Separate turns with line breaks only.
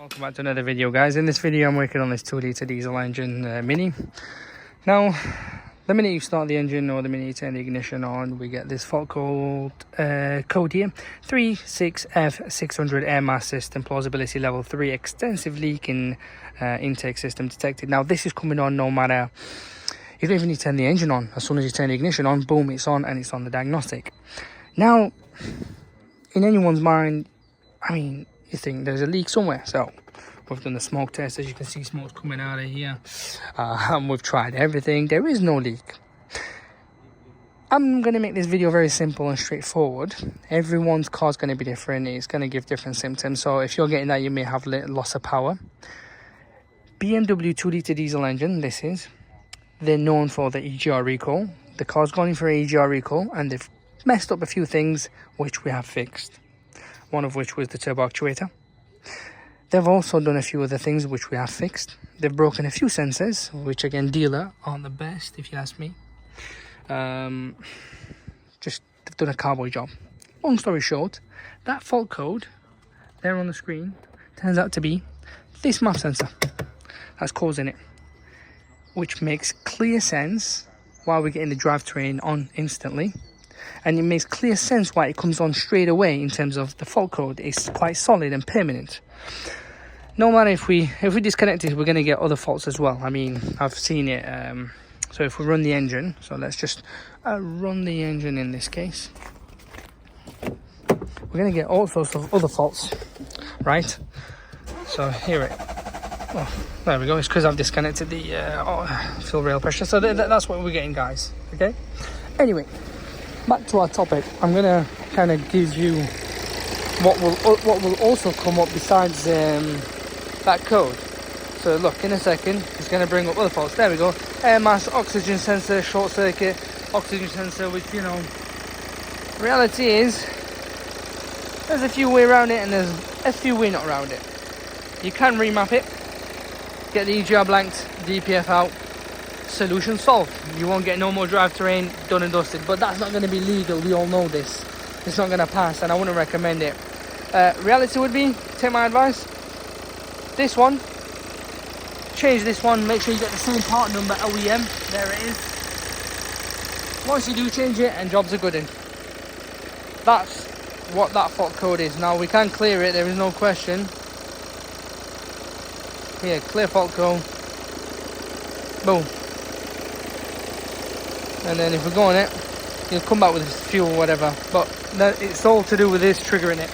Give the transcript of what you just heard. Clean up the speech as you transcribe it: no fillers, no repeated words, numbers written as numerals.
Welcome back to another video, guys. In this video I'm working on this 2-litre diesel engine Mini. Now the minute you start the engine or the minute you turn the ignition on, we get this fault code here: 36F600 air mass system, plausibility level 3, extensive leak in intake system detected. Now this is coming on no matter, you don't even need to turn the engine on. As soon as you turn the ignition on, boom, it's on, and it's on the diagnostic. Now in anyone's mind, I mean, you think there's a leak somewhere. So we've done the smoke test. As you can see, smoke's coming out of here, and we've tried everything. There is no leak. I'm going to make this video very simple and straightforward. Everyone's car's going to be different. It's going to give different symptoms. So if you're getting that, you may have loss of power. BMW 2-litre diesel engine, this is. They're known for the EGR recall. The car's gone in for an EGR recall, and they've messed up a few things which we have fixed. One of which was the turbo actuator. They've also done a few other things which we have fixed. They've broken a few sensors, which again, dealer aren't the best if you ask me. Just they've done a cowboy job. Long story short, that fault code there on the screen turns out to be this MAF sensor that's causing it, which makes clear sense why we're getting the drivetrain on instantly. And it makes clear sense why it comes on straight away in terms of the fault code. It's quite solid and permanent. No matter if we disconnect it, we're going to get other faults as well. I mean, I've seen it. So if we run the engine, so let's just run the engine in this case. We're going to get all sorts of other faults, right? So here it. Oh, there we go. It's because I've disconnected the fuel rail pressure. So that's what we're getting, guys. Okay. Anyway, back to our topic. I'm gonna kind of give you what will also come up besides that code. So look, in a second it's going to bring up other faults. There we go. Air mass, oxygen sensor, short circuit, oxygen sensor, which, you know, reality is there's a few way around it and there's a few way not around it. You can remap it, get the EGR blanked, DPF out, solution solved. You won't get no more drivetrain, done and dusted. But that's not going to be legal. We all know this. It's not going to pass, and I wouldn't recommend it. Reality would be, take my advice, this one, change this one, make sure you get the same part number, OEM, there it is. Once you do change it, and jobs are good in. That's what that fault code is. Now we can clear it, there is no question. Here, clear fault code, boom. And then if we go on it, you'll come back with fuel or whatever, but it's all to do with this triggering it.